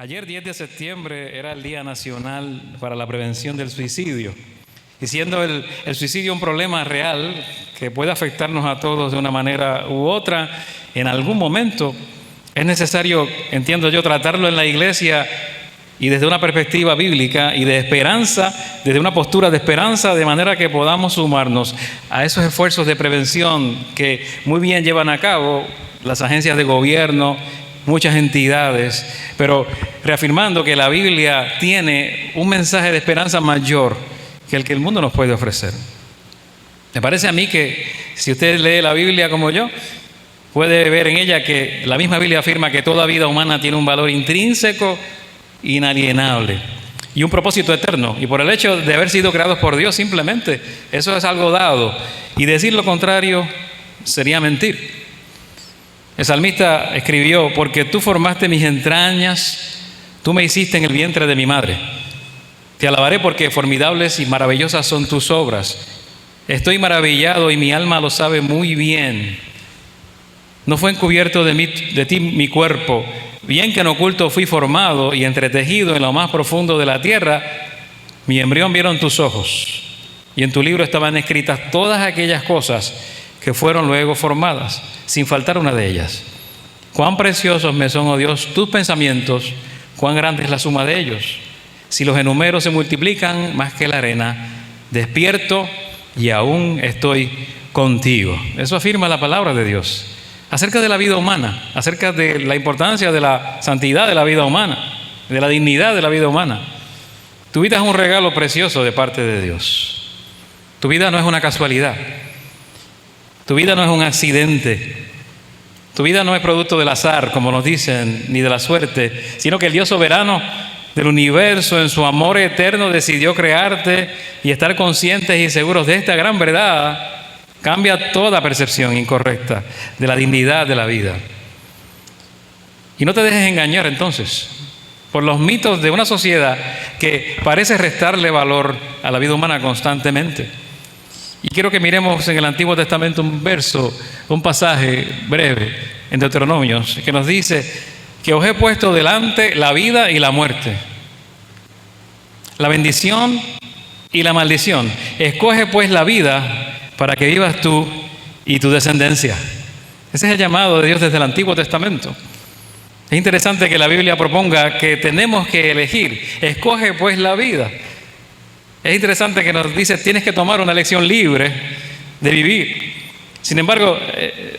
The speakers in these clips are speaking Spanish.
Ayer, 10 de septiembre, era el Día Nacional para la Prevención del Suicidio. Y siendo el suicidio un problema real que puede afectarnos a todos de una manera u otra, en algún momento es necesario, entiendo yo, tratarlo en la iglesia y desde una perspectiva bíblica y de esperanza, desde una postura de esperanza, de manera que podamos sumarnos a esos esfuerzos de prevención que muy bien llevan a cabo las agencias de gobierno, muchas entidades, pero reafirmando que la Biblia tiene un mensaje de esperanza mayor que el mundo nos puede ofrecer. Me parece a mí que si usted lee la Biblia como yo, puede ver en ella que la misma Biblia afirma que toda vida humana tiene un valor intrínseco, inalienable y un propósito eterno. Y por el hecho de haber sido creados por Dios, simplemente eso es algo dado. Y decir lo contrario sería mentir. El salmista escribió: porque tú formaste mis entrañas, tú me hiciste en el vientre de mi madre. Te alabaré porque formidables y maravillosas son tus obras. Estoy maravillado y mi alma lo sabe muy bien. No fue encubierto de ti mi cuerpo, bien que en oculto fui formado y entretejido en lo más profundo de la tierra. Mi embrión vieron tus ojos, y en tu libro estaban escritas todas aquellas cosas que fueron luego formadas, sin faltar una de ellas. Cuán preciosos me son, oh Dios, tus pensamientos, cuán grande es la suma de ellos. Si los enumero se multiplican más que la arena, despierto y aún estoy contigo. Eso afirma la palabra de Dios acerca de la vida humana, acerca de la importancia de la santidad de la vida humana, de la dignidad de la vida humana. Tu vida es un regalo precioso de parte de Dios. Tu vida no es una casualidad. Tu vida no es un accidente. Tu vida no es producto del azar, como nos dicen, ni de la suerte, sino que el Dios soberano del universo, en su amor eterno, decidió crearte, y estar conscientes y seguros de esta gran verdad cambia toda percepción incorrecta de la dignidad de la vida. Y no te dejes engañar entonces por los mitos de una sociedad que parece restarle valor a la vida humana constantemente. Y quiero que miremos en el Antiguo Testamento un pasaje breve en Deuteronomios, que nos dice que os he puesto delante la vida y la muerte, la bendición y la maldición. Escoge pues la vida para que vivas tú y tu descendencia. Ese es el llamado de Dios desde el Antiguo Testamento. Es interesante que la Biblia proponga que tenemos que elegir. Escoge pues la vida. Es interesante que nos dice: tienes que tomar una elección libre de vivir. Sin embargo,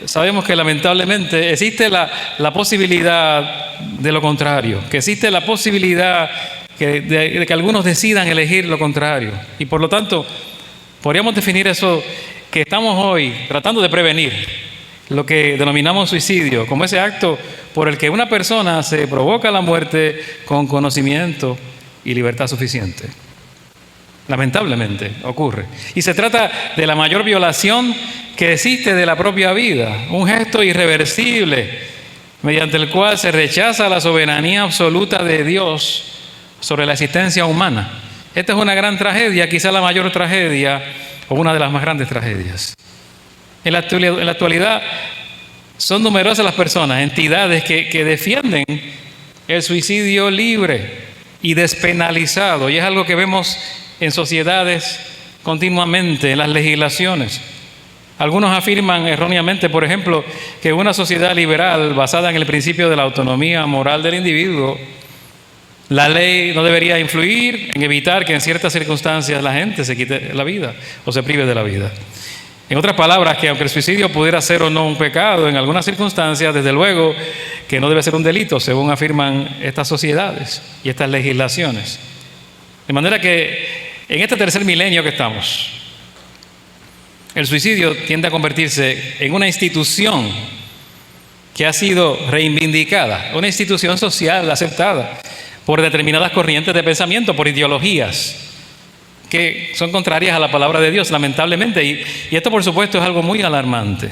sabemos que lamentablemente existe la posibilidad de lo contrario, que existe la posibilidad de que algunos decidan elegir lo contrario. Y por lo tanto, podríamos definir eso que estamos hoy tratando de prevenir, lo que denominamos suicidio, como ese acto por el que una persona se provoca la muerte con conocimiento y libertad suficiente. Lamentablemente ocurre. Y se trata de la mayor violación que existe de la propia vida, un gesto irreversible mediante el cual se rechaza la soberanía absoluta de Dios sobre la existencia humana. Esta es una gran tragedia, quizá la mayor tragedia o una de las más grandes tragedias. En la actualidad son numerosas las personas, entidades que defienden el suicidio libre y despenalizado, y es algo que vemos en sociedades continuamente, en las legislaciones. Algunos afirman erróneamente, por ejemplo, que una sociedad liberal basada en el principio de la autonomía moral del individuo, la ley no debería influir en evitar que en ciertas circunstancias la gente se quite la vida o se prive de la vida. En otras palabras, que aunque el suicidio pudiera ser o no un pecado en algunas circunstancias, desde luego que no debe ser un delito, según afirman estas sociedades y estas legislaciones. De manera que en este tercer milenio que estamos, el suicidio tiende a convertirse en una institución que ha sido reivindicada, una institución social aceptada por determinadas corrientes de pensamiento, por ideologías que son contrarias a la palabra de Dios, lamentablemente. Y esto, por supuesto, es algo muy alarmante.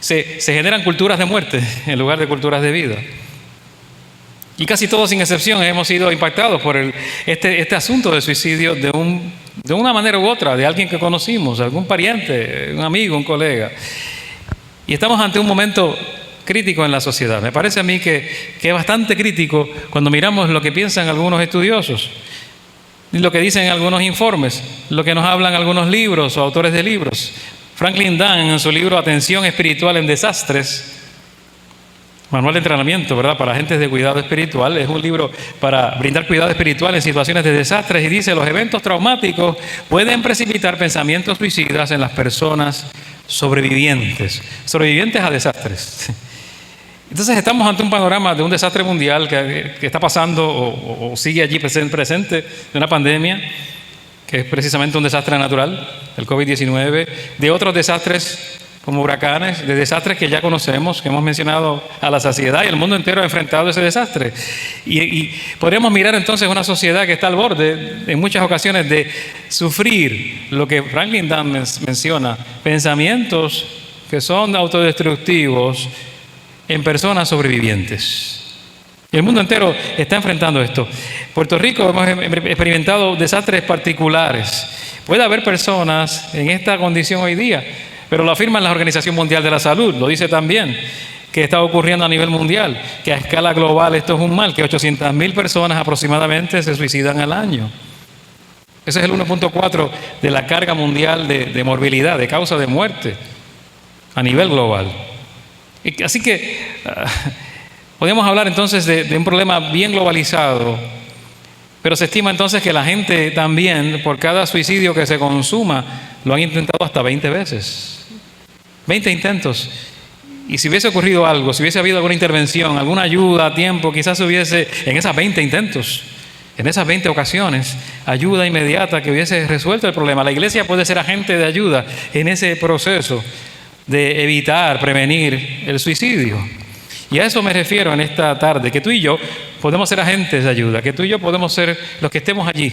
Se generan culturas de muerte en lugar de culturas de vida. Y casi todos, sin excepción, hemos sido impactados por este asunto del suicidio de una manera u otra, de alguien que conocimos, algún pariente, un amigo, un colega. Y estamos ante un momento crítico en la sociedad. Me parece a mí que es bastante crítico cuando miramos lo que piensan algunos estudiosos, lo que dicen algunos informes, lo que nos hablan algunos libros o autores de libros. Franklin Dunn, en su libro Atención Espiritual en Desastres, manual de entrenamiento, ¿verdad?, para agentes de cuidado espiritual, es un libro para brindar cuidado espiritual en situaciones de desastres, y dice: los eventos traumáticos pueden precipitar pensamientos suicidas en las personas sobrevivientes a desastres. Entonces estamos ante un panorama de un desastre mundial que está pasando o sigue allí presente, de una pandemia que es precisamente un desastre natural, el COVID-19, de otros desastres como huracanes, de desastres que ya conocemos, que hemos mencionado a la saciedad, y el mundo entero ha enfrentado ese desastre. Y podríamos mirar entonces una sociedad que está al borde, en muchas ocasiones, de sufrir lo que Franklin Dunn menciona: pensamientos que son autodestructivos en personas sobrevivientes. Y el mundo entero está enfrentando esto. Puerto Rico hemos experimentado desastres particulares. Puede haber personas en esta condición hoy día, pero lo afirma la Organización Mundial de la Salud, lo dice también, que está ocurriendo a nivel mundial, que a escala global esto es un mal, que 800,000 personas aproximadamente se suicidan al año. Ese es el 1.4 de la carga mundial de morbilidad, de causa de muerte a nivel global. Así que podemos hablar entonces de un problema bien globalizado, pero se estima entonces que la gente también, por cada suicidio que se consuma, lo han intentado hasta 20 veces. 20 intentos. Y si hubiese ocurrido algo, si hubiese habido alguna intervención, alguna ayuda a tiempo, quizás hubiese, en esas 20 intentos, en esas 20 ocasiones, ayuda inmediata que hubiese resuelto el problema. La iglesia puede ser agente de ayuda en ese proceso de evitar, prevenir el suicidio. Y a eso me refiero en esta tarde, que tú y yo podemos ser agentes de ayuda, que tú y yo podemos ser los que estemos allí.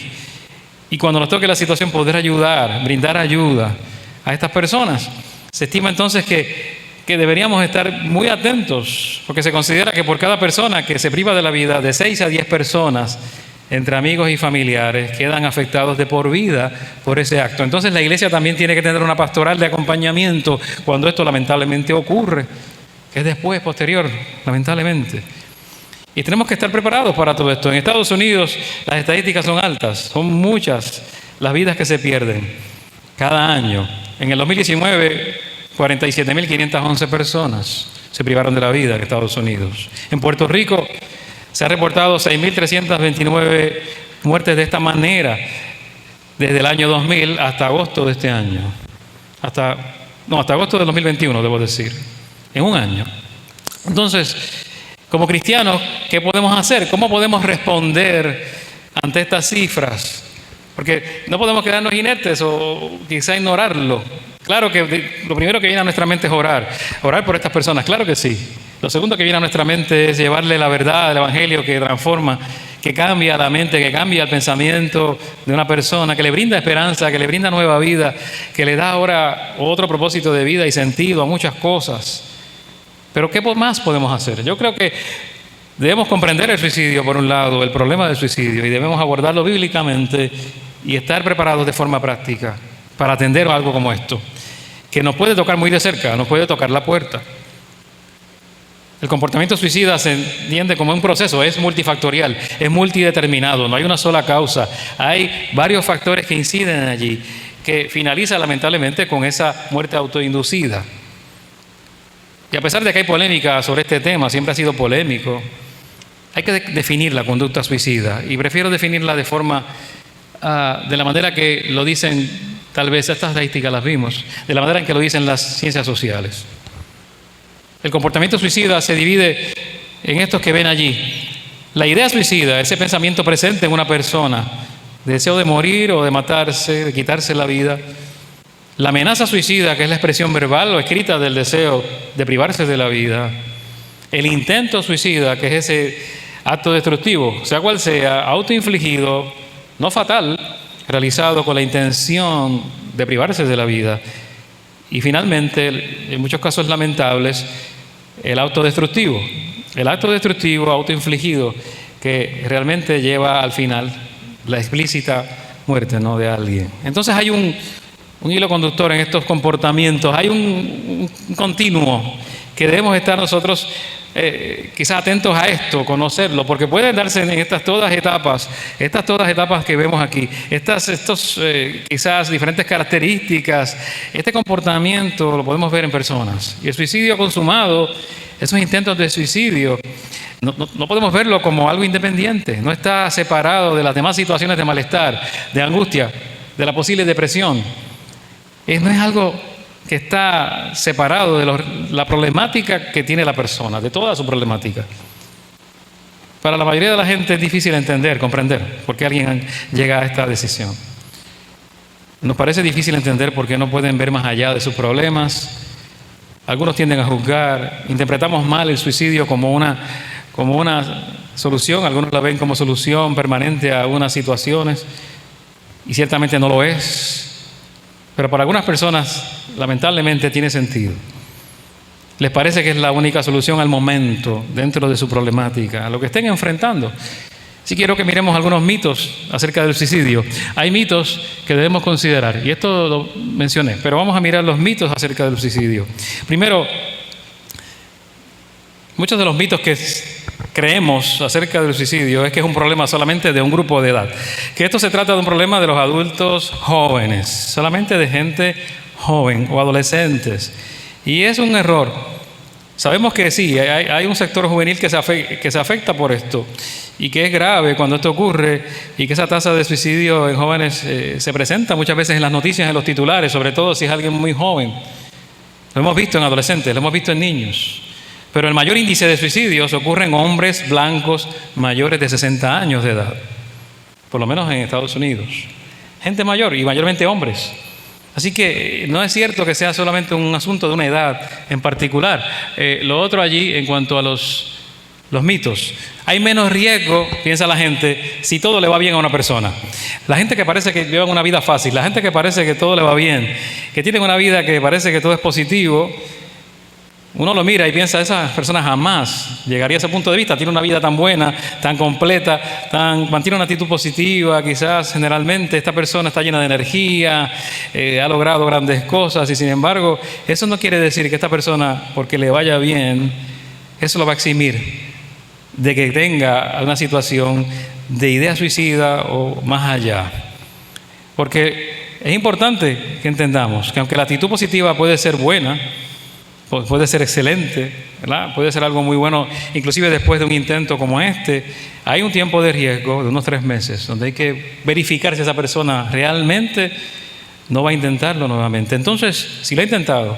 Y cuando nos toque la situación, poder ayudar, brindar ayuda a estas personas. Se estima entonces que deberíamos estar muy atentos, porque se considera que por cada persona que se priva de la vida, de 6 a 10 personas, entre amigos y familiares, quedan afectados de por vida por ese acto. Entonces la iglesia también tiene que tener una pastoral de acompañamiento cuando esto lamentablemente ocurre, que es después, posterior, lamentablemente. Y tenemos que estar preparados para todo esto. En Estados Unidos las estadísticas son altas, son muchas las vidas que se pierden cada año. En el 2019, 47.511 personas se privaron de la vida en Estados Unidos. En Puerto Rico se ha reportado 6.329 muertes de esta manera desde el año 2000 hasta agosto de este año. Hasta agosto del 2021, debo decir, en un año. Entonces, como cristianos, ¿qué podemos hacer? ¿Cómo podemos responder ante estas cifras? Porque no podemos quedarnos inertes o quizá ignorarlo. Claro que lo primero que viene a nuestra mente es orar por estas personas, claro que sí. Lo segundo que viene a nuestra mente es llevarle la verdad del Evangelio que transforma, que cambia la mente, que cambia el pensamiento de una persona, que le brinda esperanza, que le brinda nueva vida, que le da ahora otro propósito de vida y sentido a muchas cosas. Pero ¿qué más podemos hacer? Yo creo que debemos comprender el suicidio, por un lado, el problema del suicidio, y debemos abordarlo bíblicamente y estar preparados de forma práctica para atender algo como esto, que nos puede tocar muy de cerca, nos puede tocar la puerta. El comportamiento suicida se entiende como un proceso, es multifactorial, es multideterminado, no hay una sola causa, hay varios factores que inciden allí, que finaliza lamentablemente con esa muerte autoinducida. Y a pesar de que hay polémica sobre este tema, siempre ha sido polémico, hay que definir la conducta suicida, y prefiero definirla de forma, de la manera que lo dicen, tal vez estas estadísticas las vimos, de la manera en que lo dicen las ciencias sociales. El comportamiento suicida se divide en estos que ven allí. La idea suicida, ese pensamiento presente en una persona, deseo de morir o de matarse, de quitarse la vida. La amenaza suicida, que es la expresión verbal o escrita del deseo de privarse de la vida. El intento suicida, que es ese acto destructivo, sea cual sea, autoinfligido, no fatal, realizado con la intención de privarse de la vida. Y finalmente, en muchos casos lamentables, el acto destructivo, autoinfligido, que realmente lleva al final la explícita muerte, ¿no?, de alguien. Entonces hay un hilo conductor en estos comportamientos, hay un continuo que debemos estar nosotros quizás atentos a esto, conocerlo, porque pueden darse en estas todas etapas que vemos aquí, estos quizás diferentes características, este comportamiento lo podemos ver en personas. Y el suicidio consumado, esos intentos de suicidio, no podemos verlo como algo independiente, no está separado de las demás situaciones de malestar, de angustia, de la posible depresión. No es algo que está separado de la problemática que tiene la persona, de toda su problemática. Para la mayoría de la gente es difícil entender, comprender por qué alguien llega a esta decisión. Nos parece difícil entender por qué no pueden ver más allá de sus problemas. Algunos tienden a juzgar, interpretamos mal el suicidio como una solución, algunos la ven como solución permanente a algunas situaciones, y ciertamente no lo es. Pero para algunas personas, lamentablemente, tiene sentido. Les parece que es la única solución al momento, dentro de su problemática, a lo que estén enfrentando. Sí quiero que miremos algunos mitos acerca del suicidio. Hay mitos que debemos considerar, y esto lo mencioné, pero vamos a mirar los mitos acerca del suicidio. Primero, muchos de los mitos que creemos acerca del suicidio es que es un problema solamente de un grupo de edad, que esto se trata de un problema de los adultos jóvenes, solamente de gente joven o adolescentes, y es un error. Sabemos que sí, hay un sector juvenil que se afecta por esto y que es grave cuando esto ocurre, y que esa tasa de suicidio en jóvenes se presenta muchas veces en las noticias, en los titulares, sobre todo si es alguien muy joven. Lo hemos visto en adolescentes, lo hemos visto en niños. Pero el mayor índice de suicidios ocurre en hombres blancos mayores de 60 años de edad, por lo menos en Estados Unidos. Gente mayor y mayormente hombres. Así que no es cierto que sea solamente un asunto de una edad en particular. Lo otro allí, en cuanto a los mitos, hay menos riesgo, piensa la gente, si todo le va bien a una persona. La gente que parece que lleva una vida fácil, la gente que parece que todo le va bien, que tienen una vida que parece que todo es positivo, uno lo mira y piensa, esa persona jamás llegaría a ese punto de vista, tiene una vida tan buena, tan completa, mantiene una actitud positiva, quizás generalmente esta persona está llena de energía, ha logrado grandes cosas, y sin embargo, eso no quiere decir que esta persona, porque le vaya bien, eso lo va a eximir de que tenga una situación de idea suicida o más allá. Porque es importante que entendamos que aunque la actitud positiva puede ser buena, puede ser excelente, ¿verdad? Puede ser algo muy bueno, inclusive después de un intento como este, hay un tiempo de riesgo de unos 3 meses, donde hay que verificar si esa persona realmente no va a intentarlo nuevamente. Entonces, si lo ha intentado,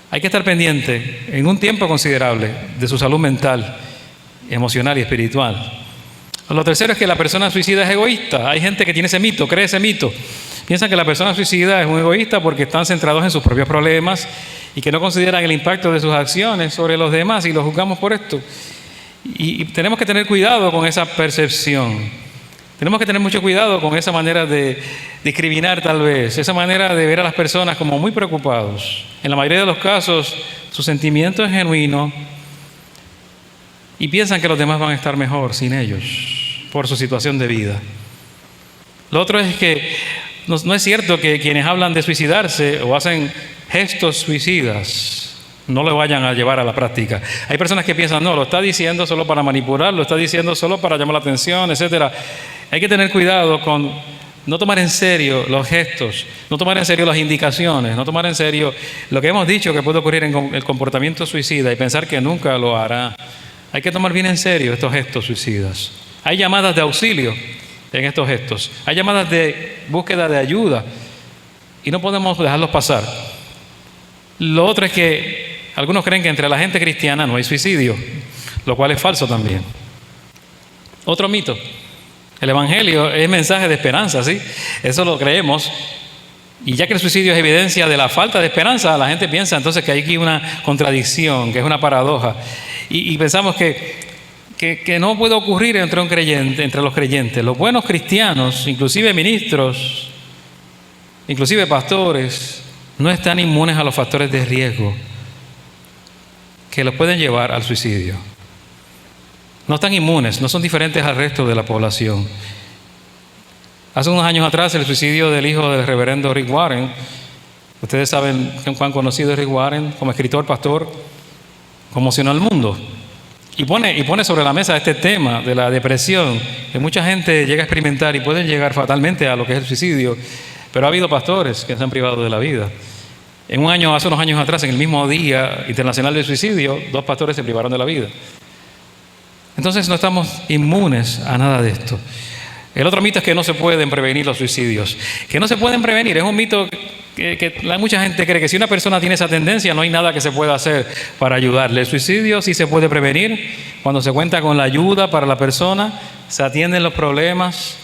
hay que estar pendiente en un tiempo considerable de su salud mental, emocional y espiritual. Lo tercero es que la persona suicida es egoísta. Hay gente que tiene ese mito, cree ese mito. Piensan que la persona suicida es un egoísta porque están centrados en sus propios problemas y que no consideran el impacto de sus acciones sobre los demás, y los juzgamos por esto. Y tenemos que tener cuidado con esa percepción. Tenemos que tener mucho cuidado con esa manera de discriminar, tal vez, esa manera de ver a las personas como muy preocupados. En la mayoría de los casos, su sentimiento es genuino y piensan que los demás van a estar mejor sin ellos por su situación de vida. Lo otro es que no es cierto que quienes hablan de suicidarse o hacen gestos suicidas no lo vayan a llevar a la práctica. Hay personas que piensan, no, lo está diciendo solo para manipular, lo está diciendo solo para llamar la atención, etcétera. Hay que tener cuidado con no tomar en serio los gestos, no tomar en serio las indicaciones, no tomar en serio lo que hemos dicho que puede ocurrir en el comportamiento suicida y pensar que nunca lo hará. Hay que tomar bien en serio estos gestos suicidas. Hay llamadas de auxilio en estos gestos. Hay llamadas de búsqueda de ayuda y no podemos dejarlos pasar. Lo otro es que algunos creen que entre la gente cristiana no hay suicidio, lo cual es falso también. Otro mito. El Evangelio es mensaje de esperanza, ¿sí? Eso lo creemos. Y ya que el suicidio es evidencia de la falta de esperanza, la gente piensa entonces que hay aquí una contradicción, que es una paradoja. Y pensamos que no puede ocurrir entre los creyentes. Los buenos cristianos, inclusive ministros, inclusive pastores, no están inmunes a los factores de riesgo que los pueden llevar al suicidio. No están inmunes, no son diferentes al resto de la población. Hace unos años atrás, el suicidio del hijo del reverendo Rick Warren, ustedes saben cuán conocido es Rick Warren como escritor, pastor, conmocionó al mundo. Y pone sobre la mesa este tema de la depresión, que mucha gente llega a experimentar y pueden llegar fatalmente a lo que es el suicidio, pero ha habido pastores que se han privado de la vida. Hace unos años atrás, en el mismo Día Internacional del Suicidio, 2 pastores se privaron de la vida. Entonces no estamos inmunes a nada de esto. El otro mito es que no se pueden prevenir los suicidios. Que no se pueden prevenir es un mito que mucha gente cree que si una persona tiene esa tendencia no hay nada que se pueda hacer para ayudarle. El suicidio sí se puede prevenir cuando se cuenta con la ayuda para la persona, se atienden los problemas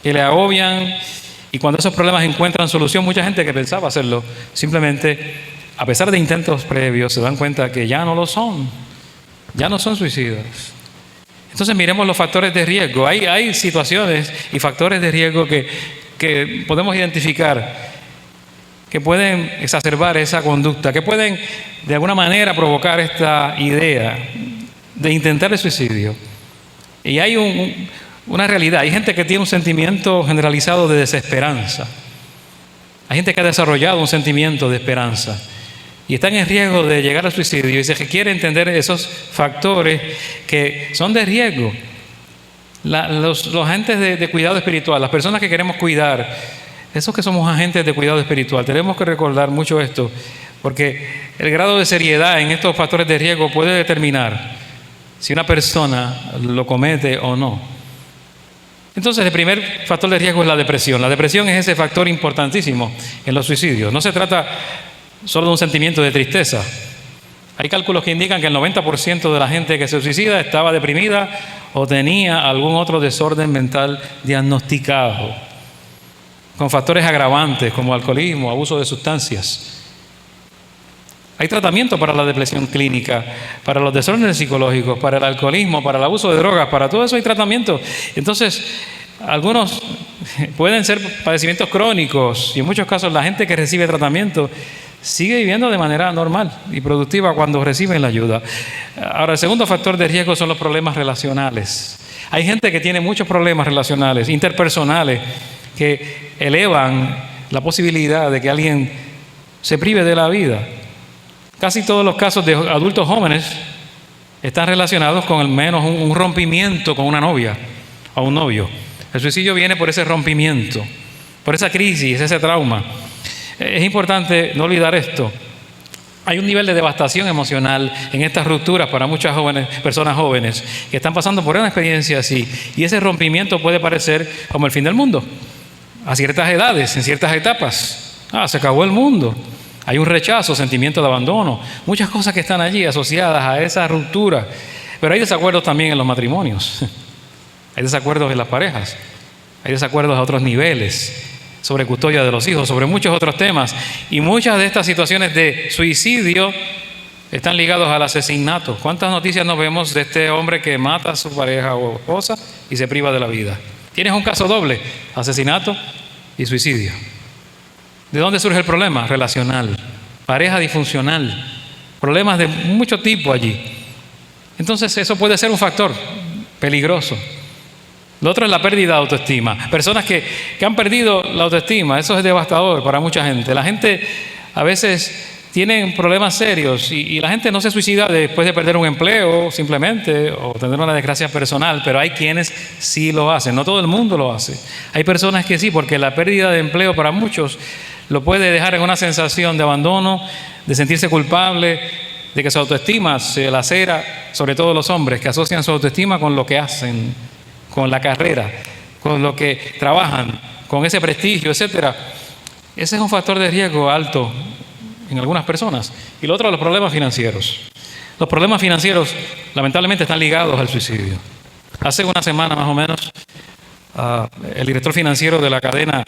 que le agobian y cuando esos problemas encuentran solución, mucha gente que pensaba hacerlo, simplemente a pesar de intentos previos se dan cuenta que ya no lo son, ya no son suicidas. Entonces miremos los factores de riesgo. Hay situaciones y factores de riesgo que podemos identificar que pueden exacerbar esa conducta, que pueden de alguna manera provocar esta idea de intentar el suicidio. Y hay una realidad. Hay gente que tiene un sentimiento generalizado de desesperanza. Hay gente que ha desarrollado un sentimiento de esperanza y están en riesgo de llegar al suicidio y se requiere entender esos factores que son de riesgo. Los agentes de cuidado espiritual, las personas que queremos cuidar, esos que somos agentes de cuidado espiritual, tenemos que recordar mucho esto, porque el grado de seriedad en estos factores de riesgo puede determinar si una persona lo comete o no. Entonces, el primer factor de riesgo es la depresión. La depresión es ese factor importantísimo en los suicidios. No se trata solo de un sentimiento de tristeza. Hay cálculos que indican que el 90% de la gente que se suicida estaba deprimida o tenía algún otro desorden mental diagnosticado, con factores agravantes como alcoholismo, abuso de sustancias. Hay tratamiento para la depresión clínica, para los desórdenes psicológicos, para el alcoholismo, para el abuso de drogas, para todo eso hay tratamiento. Entonces, algunos pueden ser padecimientos crónicos y en muchos casos la gente que recibe tratamiento sigue viviendo de manera normal y productiva cuando reciben la ayuda. Ahora, el segundo factor de riesgo son los problemas relacionales. Hay gente que tiene muchos problemas relacionales, interpersonales, que elevan la posibilidad de que alguien se prive de la vida. Casi todos los casos de adultos jóvenes están relacionados con al menos un rompimiento con una novia o un novio. El suicidio viene por ese rompimiento, por esa crisis, ese trauma. Es importante no olvidar esto. Hay un nivel de devastación emocional en estas rupturas para muchas personas jóvenes que están pasando por una experiencia así. Y ese rompimiento puede parecer como el fin del mundo. A ciertas edades, en ciertas etapas. Se acabó el mundo. Hay un rechazo, sentimiento de abandono. Muchas cosas que están allí asociadas a esa ruptura. Pero hay desacuerdos también en los matrimonios. Hay desacuerdos en las parejas. Hay desacuerdos a otros niveles, sobre custodia de los hijos, sobre muchos otros temas. Y muchas de estas situaciones de suicidio están ligados al asesinato. ¿Cuántas noticias nos vemos de este hombre que mata a su pareja o esposa y se priva de la vida? Tienes un caso doble, asesinato y suicidio. ¿De dónde surge el problema? Relacional, pareja disfuncional, problemas de mucho tipo allí. Entonces eso puede ser un factor peligroso. Lo otro es la pérdida de autoestima. Personas que han perdido la autoestima, eso es devastador para mucha gente. La gente a veces tiene problemas serios y la gente no se suicida después de perder un empleo simplemente o tener una desgracia personal, pero hay quienes sí lo hacen. No todo el mundo lo hace. Hay personas que sí, porque la pérdida de empleo para muchos lo puede dejar en una sensación de abandono, de sentirse culpable, de que su autoestima se lacera, sobre todo los hombres que asocian su autoestima con lo que hacen, con la carrera, con lo que trabajan, con ese prestigio, etcétera. Ese es un factor de riesgo alto en algunas personas. Y lo otro, los problemas financieros. Los problemas financieros lamentablemente están ligados al suicidio. Hace una semana más o menos, el director financiero de la cadena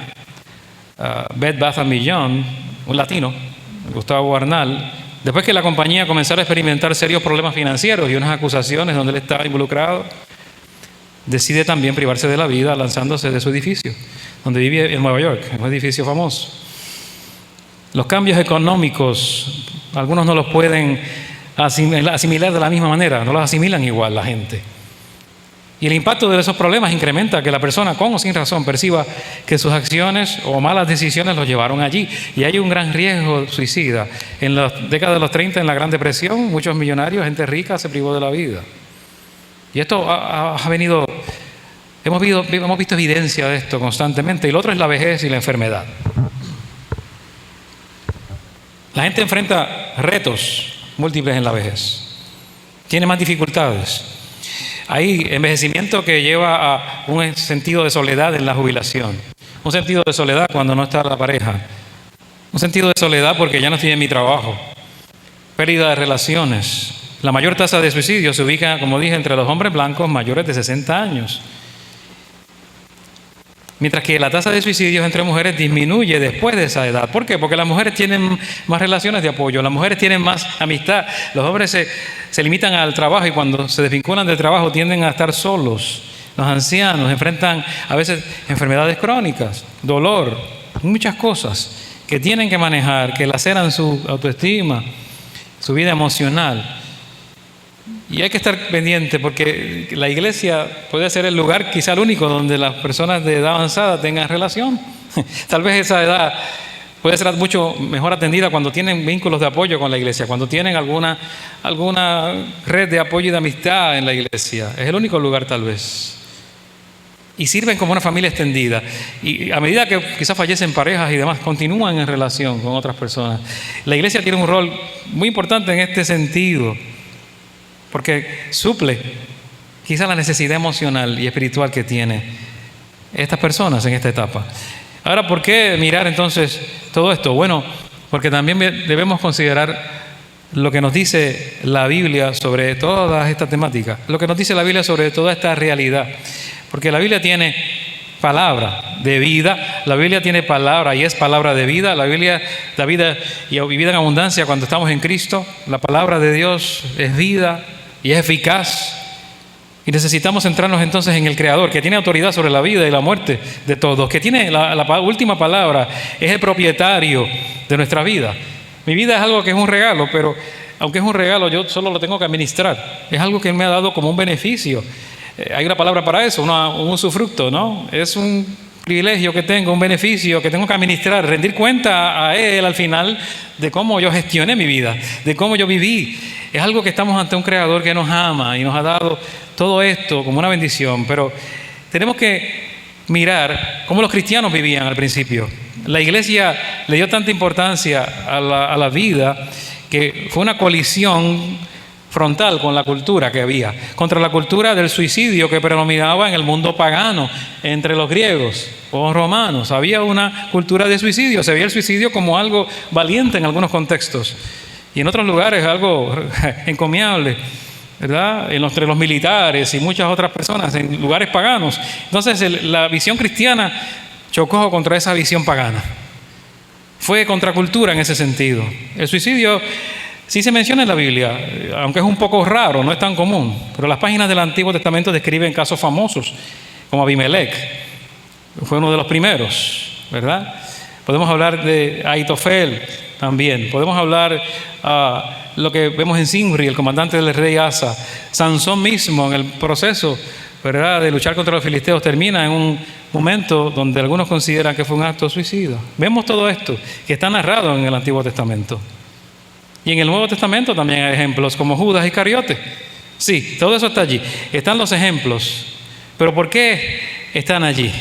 Bed Bath & Beyond, un latino, Gustavo Arnal, después que la compañía comenzara a experimentar serios problemas financieros y unas acusaciones donde él estaba involucrado, decide también privarse de la vida lanzándose de su edificio, donde vive en Nueva York, en un edificio famoso. Los cambios económicos, algunos no los pueden asimilar de la misma manera, no los asimilan igual la gente. Y el impacto de esos problemas incrementa que la persona, con o sin razón, perciba que sus acciones o malas decisiones los llevaron allí. Y hay un gran riesgo suicida. En la década de los 30, en la Gran Depresión, muchos millonarios, gente rica, se privó de la vida. Y esto ha venido, hemos visto evidencia de esto constantemente. Y lo otro es la vejez y la enfermedad. La gente enfrenta retos múltiples en la vejez. Tiene más dificultades. Hay envejecimiento que lleva a un sentido de soledad en la jubilación. Un sentido de soledad cuando no está la pareja. Un sentido de soledad porque ya no estoy en mi trabajo. Pérdida de relaciones. La mayor tasa de suicidio se ubica, como dije, entre los hombres blancos mayores de 60 años. Mientras que la tasa de suicidios entre mujeres disminuye después de esa edad. ¿Por qué? Porque las mujeres tienen más relaciones de apoyo, las mujeres tienen más amistad, los hombres se limitan al trabajo y cuando se desvinculan del trabajo tienden a estar solos. Los ancianos enfrentan a veces enfermedades crónicas, dolor, muchas cosas que tienen que manejar, que laceran su autoestima, su vida emocional. Y hay que estar pendiente porque la iglesia puede ser el lugar, quizá el único, donde las personas de edad avanzada tengan relación. Tal vez esa edad puede ser mucho mejor atendida cuando tienen vínculos de apoyo con la iglesia, cuando tienen alguna red de apoyo y de amistad en la iglesia. Es el único lugar tal vez. Y sirven como una familia extendida. Y a medida que quizás fallecen parejas y demás, continúan en relación con otras personas. La iglesia tiene un rol muy importante en este sentido, porque suple quizá la necesidad emocional y espiritual que tienen estas personas en esta etapa. Ahora, ¿por qué mirar entonces todo esto? Bueno, porque también debemos considerar lo que nos dice la Biblia sobre toda esta temática, lo que nos dice la Biblia sobre toda esta realidad. Porque la Biblia tiene palabra de vida, la Biblia tiene palabra y es palabra de vida, la Biblia da vida y vida en abundancia cuando estamos en Cristo. La palabra de Dios es vida y es eficaz. Y necesitamos centrarnos entonces en el Creador, que tiene autoridad sobre la vida y la muerte de todos, que tiene la última palabra, es el propietario de nuestra vida. Mi vida es algo que es un regalo, pero aunque es un regalo, yo solo lo tengo que administrar. Es algo que Él me ha dado como un beneficio. Hay una palabra para eso, un usufructo, ¿no? Es un privilegio que tengo, un beneficio que tengo que administrar, rendir cuenta a Él al final de cómo yo gestioné mi vida, de cómo yo viví. Es algo que estamos ante un Creador que nos ama y nos ha dado todo esto como una bendición, pero tenemos que mirar cómo los cristianos vivían al principio. La iglesia le dio tanta importancia a la vida que fue una colisión frontal con la cultura que había, contra la cultura del suicidio que predominaba en el mundo pagano, entre los griegos o romanos. Había una cultura de suicidio, se veía el suicidio como algo valiente en algunos contextos y en otros lugares algo encomiable, ¿verdad? Entre los militares y muchas otras personas en lugares paganos. Entonces la visión cristiana chocó contra esa visión pagana. Fue contracultura en ese sentido. El suicidio sí se menciona en la Biblia, aunque es un poco raro, no es tan común, pero las páginas del Antiguo Testamento describen casos famosos, como Abimelech, fue uno de los primeros, ¿verdad? Podemos hablar de Ahitofel también, podemos hablar lo que vemos en Zimri, el comandante del rey Asa. Sansón mismo, en el proceso, ¿verdad?, de luchar contra los filisteos, termina en un momento donde algunos consideran que fue un acto suicida. Vemos todo esto que está narrado en el Antiguo Testamento. Y en el Nuevo Testamento también hay ejemplos como Judas Iscariote. Sí, todo eso está allí. Están los ejemplos. Pero ¿por qué están allí?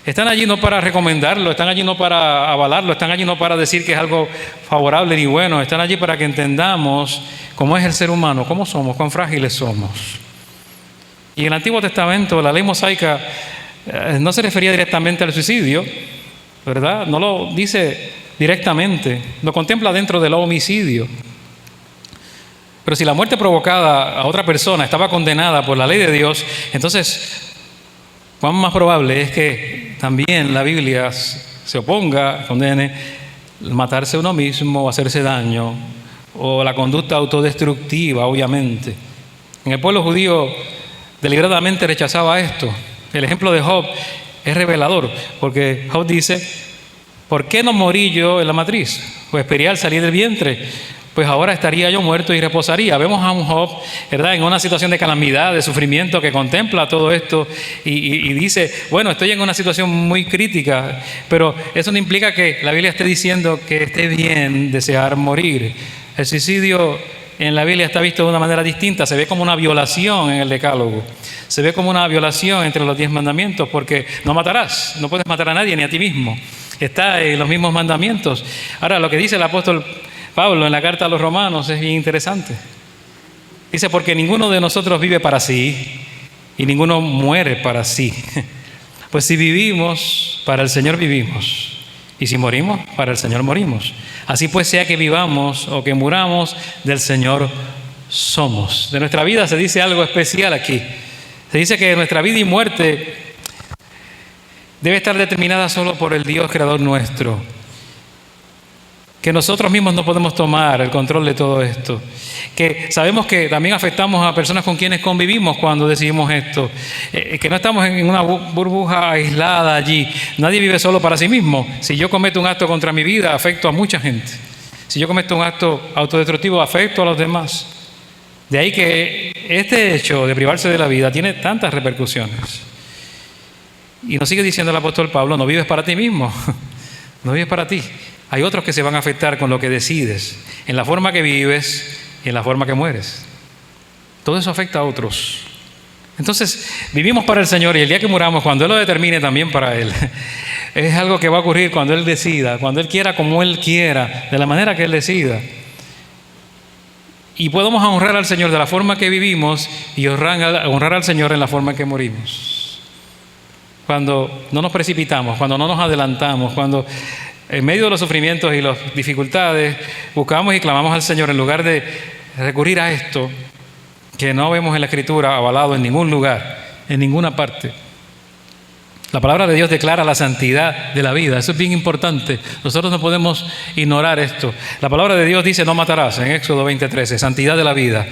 Están allí no para recomendarlo, están allí no para avalarlo, están allí no para decir que es algo favorable ni bueno. Están allí para que entendamos cómo es el ser humano, cómo somos, cuán frágiles somos. Y en el Antiguo Testamento la ley mosaica no se refería directamente al suicidio, ¿verdad? No lo dice directamente, lo contempla dentro del homicidio. Pero si la muerte provocada a otra persona estaba condenada por la ley de Dios, entonces cuán más probable es que también la Biblia se oponga, condene matarse uno mismo o hacerse daño, o la conducta autodestructiva, obviamente. En el pueblo judío deliberadamente rechazaba esto. El ejemplo de Job es revelador, porque Job dice: ¿por qué no morí yo en la matriz? O esperé al salir del vientre, pues ahora estaría yo muerto y reposaría. Vemos a un Job, ¿verdad?, en una situación de calamidad, de sufrimiento, que contempla todo esto y dice, bueno, estoy en una situación muy crítica, pero eso no implica que la Biblia esté diciendo que esté bien desear morir. El suicidio en la Biblia está visto de una manera distinta. Se ve como una violación en el Decálogo. Se ve como una violación entre los 10 mandamientos, porque no matarás, no puedes matar a nadie ni a ti mismo. Está en los mismos mandamientos. Ahora, lo que dice el apóstol Pablo en la carta a los Romanos es bien interesante. Dice, porque ninguno de nosotros vive para sí y ninguno muere para sí. Pues si vivimos, para el Señor vivimos. Y si morimos, para el Señor morimos. Así pues, sea que vivamos o que muramos, del Señor somos. De nuestra vida se dice algo especial aquí. Se dice que nuestra vida y muerte debe estar determinada solo por el Dios creador nuestro. Que nosotros mismos no podemos tomar el control de todo esto. Que sabemos que también afectamos a personas con quienes convivimos cuando decidimos esto. Que no estamos en una burbuja aislada allí. Nadie vive solo para sí mismo. Si yo cometo un acto contra mi vida, afecto a mucha gente. Si yo cometo un acto autodestructivo, afecto a los demás. De ahí que este hecho de privarse de la vida tiene tantas repercusiones. Y nos sigue diciendo el apóstol Pablo, no vives para ti mismo. No vives para ti. Hay otros que se van a afectar con lo que decides, en la forma que vives y en la forma que mueres. Todo eso afecta a otros. Entonces, vivimos para el Señor y el día que muramos, cuando Él lo determine, también para Él. Es algo que va a ocurrir cuando Él decida, cuando Él quiera, como Él quiera, de la manera que Él decida. Y podemos honrar al Señor de la forma que vivimos y honrar al Señor en la forma en que morimos. Cuando no nos precipitamos, cuando no nos adelantamos, cuando en medio de los sufrimientos y las dificultades buscamos y clamamos al Señor en lugar de recurrir a esto que no vemos en la Escritura avalado en ningún lugar, en ninguna parte. La palabra de Dios declara la santidad de la vida. Eso es bien importante. Nosotros no podemos ignorar esto. La palabra de Dios dice no matarás en Éxodo 20:13, santidad de la vida.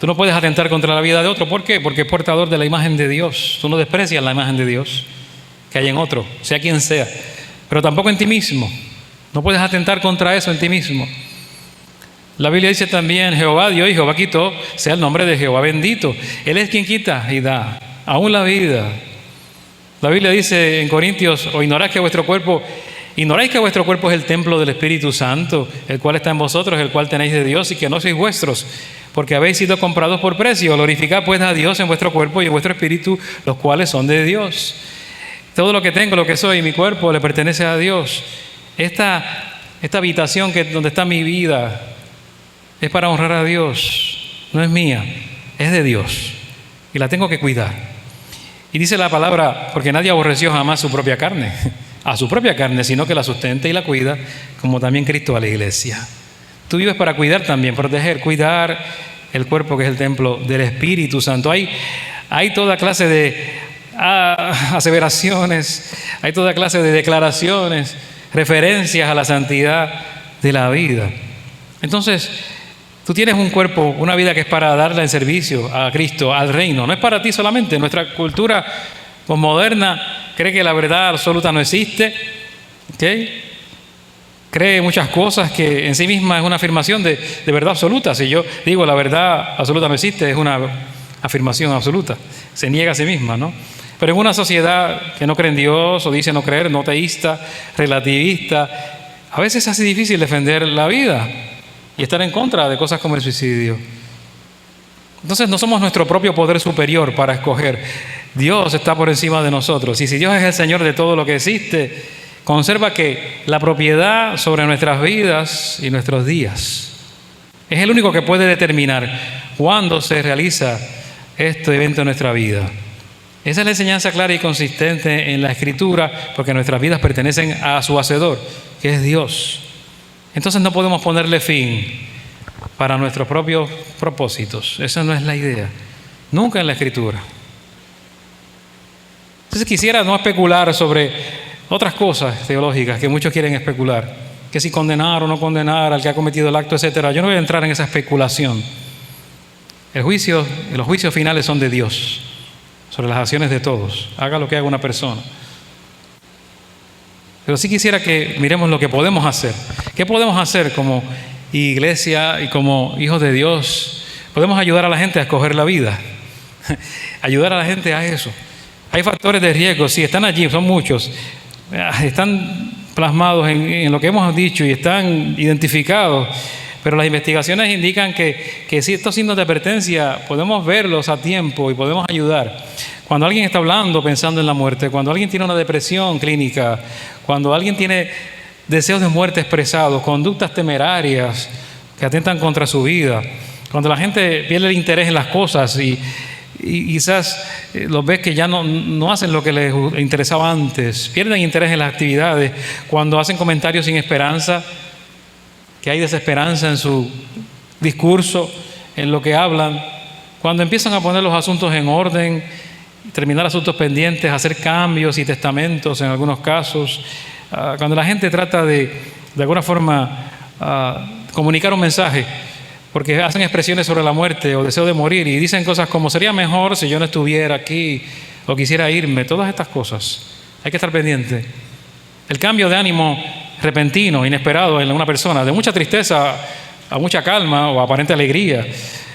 Tú no puedes atentar contra la vida de otro. ¿Por qué? Porque es portador de la imagen de Dios. Tú no desprecias la imagen de Dios que hay en otro, sea quien sea. Pero tampoco en ti mismo. No puedes atentar contra eso en ti mismo. La Biblia dice también, Jehová dio y Jehová quitó, sea el nombre de Jehová bendito. Él es quien quita y da, aún la vida. La Biblia dice en Corintios, o ignoráis que vuestro cuerpo es el templo del Espíritu Santo, el cual está en vosotros, el cual tenéis de Dios y que no sois vuestros, porque habéis sido comprados por precio. Glorificad pues a Dios en vuestro cuerpo y en vuestro espíritu, los cuales son de Dios. Todo lo que tengo, lo que soy, mi cuerpo, le pertenece a Dios. Esta habitación donde está mi vida es para honrar a Dios. No es mía, es de Dios. Y la tengo que cuidar. Y dice la palabra, porque nadie aborreció jamás su propia carne, a su propia carne, sino que la sustenta y la cuida, como también Cristo a la iglesia. Tú vives para cuidar también, proteger, cuidar el cuerpo que es el templo del Espíritu Santo. Hay toda clase de aseveraciones, hay toda clase de declaraciones, referencias a la santidad de la vida. Entonces, tú tienes un cuerpo, una vida que es para darla en servicio a Cristo, al reino. No es para ti solamente. Nuestra cultura posmoderna cree que la verdad absoluta no existe, ¿okay? Cree muchas cosas que en sí misma es una afirmación de verdad absoluta. Si yo digo la verdad absoluta no existe, es una afirmación absoluta. Se niega a sí misma, ¿no? Pero en una sociedad que no cree en Dios o dice no creer, no teísta, relativista, a veces es así difícil defender la vida y estar en contra de cosas como el suicidio. Entonces no somos nuestro propio poder superior para escoger. Dios está por encima de nosotros. Y si Dios es el Señor de todo lo que existe, conserva que la propiedad sobre nuestras vidas y nuestros días. Es el único que puede determinar cuándo se realiza este evento en nuestra vida. Esa es la enseñanza clara y consistente en la Escritura, porque nuestras vidas pertenecen a su Hacedor, que es Dios. Entonces no podemos ponerle fin para nuestros propios propósitos. Esa no es la idea. Nunca en la Escritura. Entonces quisiera no especular sobre otras cosas teológicas que muchos quieren especular. Que si condenar o no condenar al que ha cometido el acto, etcétera. Yo no voy a entrar en esa especulación. Los juicios finales son de Dios sobre las acciones de todos. Haga lo que haga una persona. Pero sí quisiera que miremos lo que podemos hacer. ¿Qué podemos hacer como iglesia y como hijos de Dios, podemos ayudar a la gente a escoger la vida. Ayudar a la gente a eso. Hay factores de riesgo, sí, están allí, son muchos. Están plasmados en lo que hemos dicho y están identificados. Pero las investigaciones indican que si estos signos de advertencia podemos verlos a tiempo y podemos ayudar. Cuando alguien está hablando pensando en la muerte, cuando alguien tiene una depresión clínica, cuando alguien tiene deseos de muerte expresados, conductas temerarias que atentan contra su vida, cuando la gente pierde el interés en las cosas y quizás los ves que ya no hacen lo que les interesaba antes, pierden interés en las actividades, cuando hacen comentarios sin esperanza, que hay desesperanza en su discurso, en lo que hablan, cuando empiezan a poner los asuntos en orden, terminar asuntos pendientes, hacer cambios y testamentos en algunos casos, cuando la gente trata de alguna forma comunicar un mensaje, porque hacen expresiones sobre la muerte o deseo de morir y dicen cosas como sería mejor si yo no estuviera aquí o quisiera irme, todas estas cosas, hay que estar pendiente. El cambio de ánimo repentino, inesperado en una persona, de mucha tristeza a mucha calma o aparente alegría,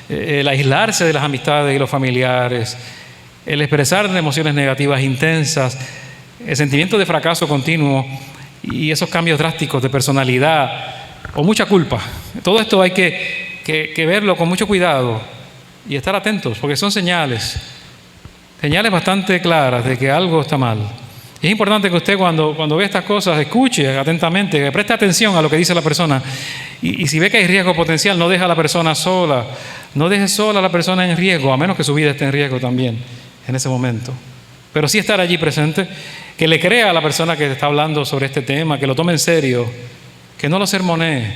el aislarse de las amistades y los familiares, el expresar emociones negativas intensas, el sentimiento de fracaso continuo y esos cambios drásticos de personalidad o mucha culpa. Todo esto hay que verlo con mucho cuidado y estar atentos, porque son señales bastante claras de que algo está mal. Y es importante que usted cuando ve estas cosas escuche atentamente, que preste atención a lo que dice la persona y si ve que hay riesgo potencial, no deje a la persona sola, no deje sola a la persona en riesgo, a menos que su vida esté en riesgo también en ese momento. Pero sí estar allí presente, que le crea a la persona que está hablando sobre este tema, que lo tome en serio, que no lo sermonee,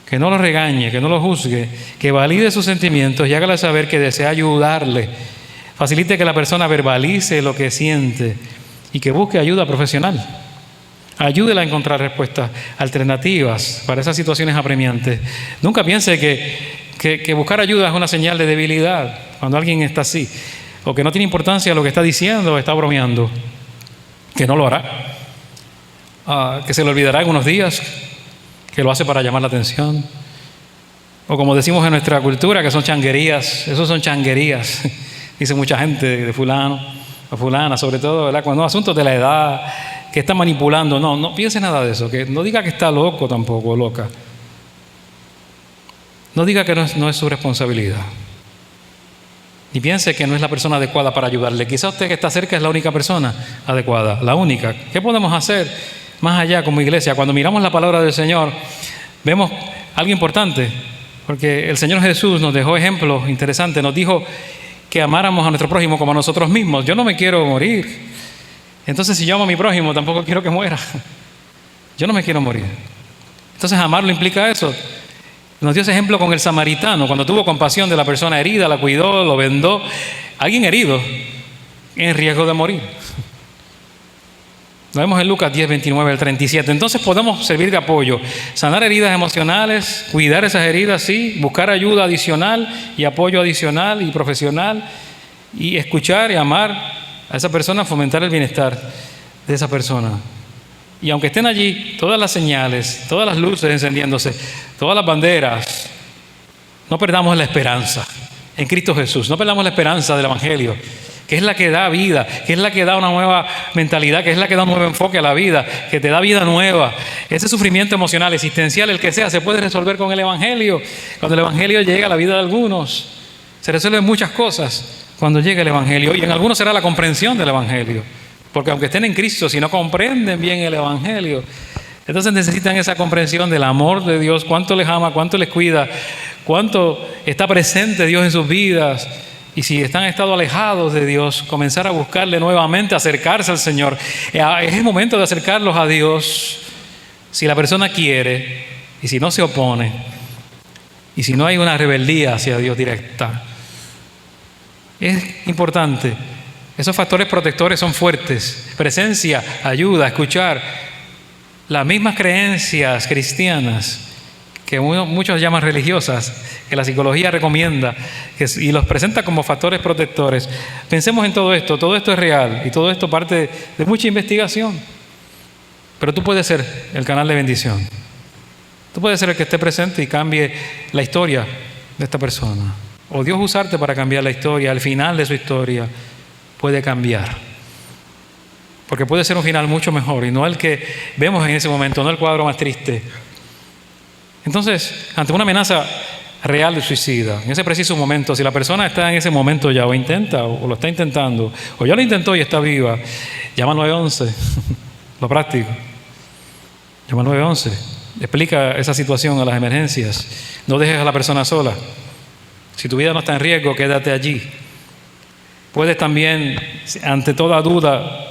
que no lo regañe, que no lo juzgue, que valide sus sentimientos y hágale saber que desea ayudarle. Facilite que la persona verbalice lo que siente y que busque ayuda profesional. Ayúdela a encontrar respuestas alternativas para esas situaciones apremiantes. Nunca piense que buscar ayuda es una señal de debilidad cuando alguien está así, o que no tiene importancia lo que está diciendo o está bromeando, que no lo hará, que se le olvidará en unos días, que lo hace para llamar la atención, o como decimos en nuestra cultura, que son changuerías. Esos son changuerías, dice mucha gente de fulano o fulana, sobre todo, ¿verdad? Cuando asuntos de la edad, que está manipulando, no piense nada de eso, que no diga que está loco tampoco, loca. No diga que no es su responsabilidad. Ni piense que no es la persona adecuada para ayudarle. Quizá usted que está cerca es la única persona adecuada, la única. ¿Qué podemos hacer más allá como iglesia? Cuando miramos la palabra del Señor, vemos algo importante, porque el Señor Jesús nos dejó ejemplos interesantes, nos dijo que amáramos a nuestro prójimo como a nosotros mismos. Yo no me quiero morir, entonces si yo amo a mi prójimo, tampoco quiero que muera. Yo no me quiero morir. Entonces amarlo implica eso. Nos dio ese ejemplo con el samaritano, cuando tuvo compasión de la persona herida, la cuidó, lo vendó. Alguien herido en riesgo de morir. Lo vemos en Lucas 10, 29 al 37. Entonces podemos servir de apoyo, sanar heridas emocionales, cuidar esas heridas, sí, buscar ayuda adicional y apoyo adicional y profesional, y escuchar y amar a esa persona, fomentar el bienestar de esa persona. Y aunque estén allí todas las señales, todas las luces encendiéndose, todas las banderas, no perdamos la esperanza en Cristo Jesús, no perdamos la esperanza del Evangelio, que es la que da vida, que es la que da una nueva mentalidad, que es la que da un nuevo enfoque a la vida, que te da vida nueva. Ese sufrimiento emocional, existencial, el que sea, se puede resolver con el Evangelio. Cuando el Evangelio llega a la vida de algunos, se resuelven muchas cosas cuando llega el Evangelio, y en algunos será la comprensión del Evangelio. Porque aunque estén en Cristo, si no comprenden bien el Evangelio, entonces necesitan esa comprensión del amor de Dios, cuánto les ama, cuánto les cuida, cuánto está presente Dios en sus vidas. Y si han estado alejados de Dios, comenzar a buscarle nuevamente, acercarse al Señor. Es el momento de acercarlos a Dios, si la persona quiere y si no se opone y si no hay una rebeldía hacia Dios directa. Es importante. Esos factores protectores son fuertes. Presencia, ayuda, escuchar. Las mismas creencias cristianas que muchos llaman religiosas, que la psicología recomienda y los presenta como factores protectores. Pensemos en todo esto es real y todo esto parte de mucha investigación. Pero tú puedes ser el canal de bendición. Tú puedes ser el que esté presente y cambie la historia de esta persona. O Dios usarte para cambiar la historia, al final de su historia puede cambiar. Porque puede ser un final mucho mejor y no el que vemos en ese momento, no el cuadro más triste. Entonces, ante una amenaza real de suicida, en ese preciso momento, si la persona está en ese momento ya o intenta o lo está intentando, o ya lo intentó y está viva, llama al 911, lo práctico. Llama al 911, explica esa situación a las emergencias, no dejes a la persona sola. Si tu vida no está en riesgo, quédate allí. Puedes también, ante toda duda,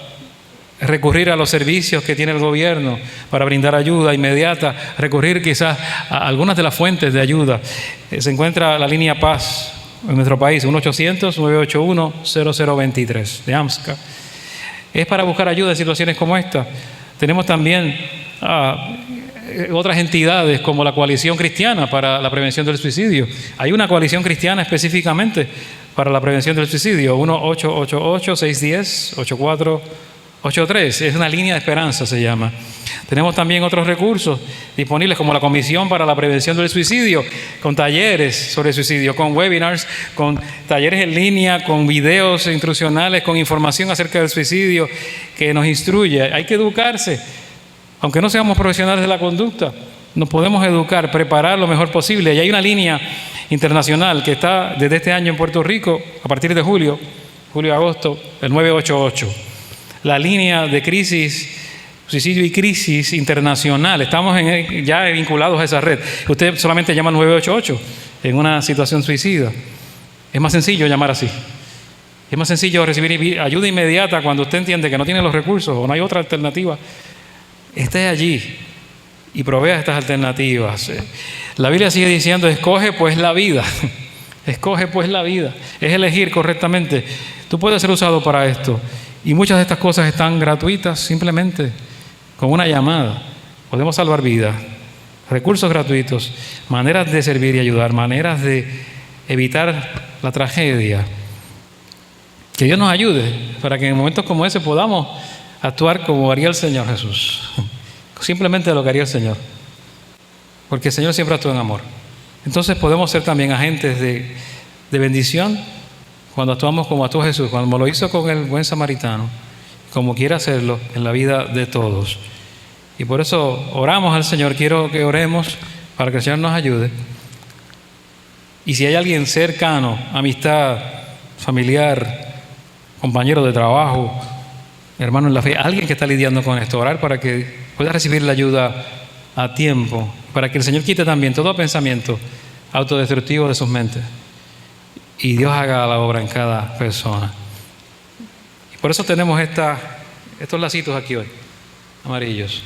recurrir a los servicios que tiene el gobierno para brindar ayuda inmediata, recurrir quizás a algunas de las fuentes de ayuda. Se encuentra la línea Paz en nuestro país, 1-800-981-0023 de AMSCA. Es para buscar ayuda en situaciones como esta. Tenemos también otras entidades como la Coalición Cristiana para la Prevención del Suicidio. Hay una coalición cristiana específicamente para la prevención del suicidio, 1-888-610-8483. Es una línea de esperanza, se llama. Tenemos también otros recursos disponibles como la Comisión para la Prevención del Suicidio, con talleres sobre suicidio, con webinars, con talleres en línea, con videos instruccionales, con información acerca del suicidio que nos instruye. Hay que educarse. Aunque no seamos profesionales de la conducta, nos podemos educar, preparar lo mejor posible. Y hay una línea internacional que está desde este año en Puerto Rico, a partir de julio-agosto, el 988. La línea de crisis, suicidio y crisis internacional. Estamos ya vinculados a esa red. Usted solamente llama al 988 en una situación suicida. Es más sencillo llamar así. Es más sencillo recibir ayuda inmediata cuando usted entiende que no tiene los recursos o no hay otra alternativa. Esté allí y provea estas alternativas. La Biblia sigue diciendo, escoge pues la vida. Escoge pues la vida. Es elegir correctamente. Tú puedes ser usado para esto. Y muchas de estas cosas están gratuitas, simplemente con una llamada. Podemos salvar vidas. Recursos gratuitos, maneras de servir y ayudar, maneras de evitar la tragedia. Que Dios nos ayude para que en momentos como ese podamos actuar como haría el Señor Jesús. Simplemente lo que haría el Señor. Porque el Señor siempre actúa en amor. Entonces podemos ser también agentes de bendición cuando actuamos como actuó Jesús, cuando lo hizo con el buen samaritano, como quiere hacerlo en la vida de todos. Y por eso oramos al Señor. Quiero que oremos para que el Señor nos ayude. Y si hay alguien cercano, amistad, familiar, compañero de trabajo, hermano en la fe, alguien que está lidiando con esto, orar para que pueda recibir la ayuda a tiempo, para que el Señor quite también todo pensamiento autodestructivo de sus mentes y Dios haga la obra en cada persona. Y por eso tenemos estos lacitos aquí hoy, amarillos,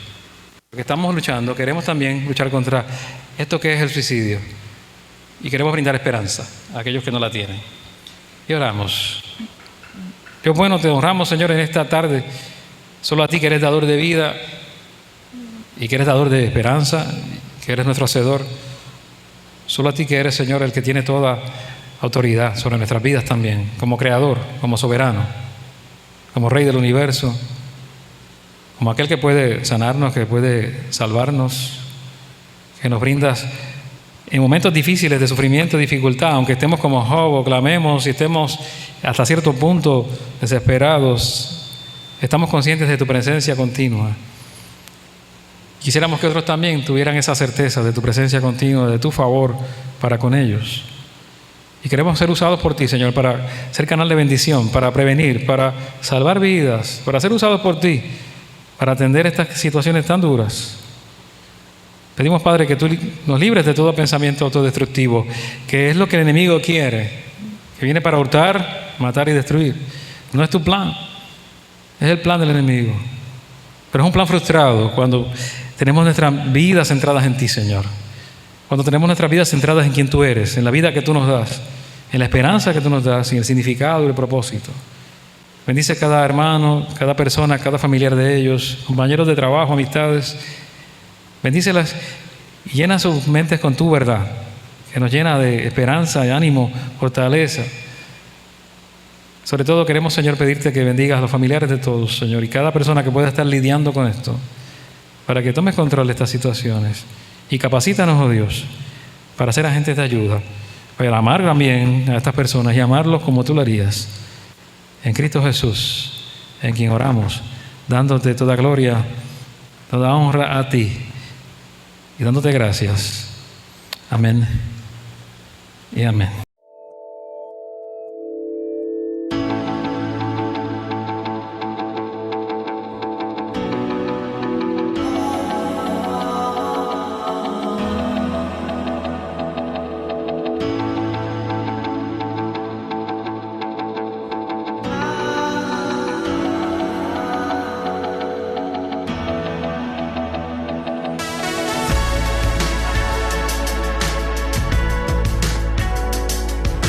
porque estamos luchando, queremos también luchar contra esto que es el suicidio y queremos brindar esperanza a aquellos que no la tienen. Y oramos. Dios bueno, te honramos, Señor, en esta tarde, solo a ti que eres dador de vida y que eres dador de esperanza, que eres nuestro hacedor. Solo a ti que eres, Señor, el que tiene toda autoridad sobre nuestras vidas también, como creador, como soberano, como Rey del universo, como aquel que puede sanarnos, que puede salvarnos, que nos brindas en momentos difíciles de sufrimiento y dificultad, aunque estemos como Job o clamemos y estemos hasta cierto punto desesperados, estamos conscientes de tu presencia continua. Quisiéramos que otros también tuvieran esa certeza de tu presencia continua, de tu favor para con ellos. Y queremos ser usados por ti, Señor, para ser canal de bendición, para prevenir, para salvar vidas, para ser usados por ti, para atender estas situaciones tan duras. Pedimos, Padre, que tú nos libres de todo pensamiento autodestructivo, que es lo que el enemigo quiere, que viene para hurtar, matar y destruir. No es tu plan, es el plan del enemigo. Pero es un plan frustrado cuando tenemos nuestras vidas centradas en ti, Señor. Cuando tenemos nuestras vidas centradas en quien tú eres, en la vida que tú nos das, en la esperanza que tú nos das, en el significado y el propósito. Bendice a cada hermano, cada persona, cada familiar de ellos, compañeros de trabajo, amistades. Bendícelas y llena sus mentes con tu verdad, que nos llena de esperanza, de ánimo, fortaleza. Sobre todo queremos, Señor, pedirte que bendigas a los familiares de todos, Señor, y cada persona que pueda estar lidiando con esto, para que tomes control de estas situaciones Y capacítanos, oh Dios, para ser agentes de ayuda, para amar también a estas personas y amarlos como tú lo harías. En Cristo Jesús, en quien oramos, dándote toda gloria, toda honra a ti y dándote gracias. Amén y amén.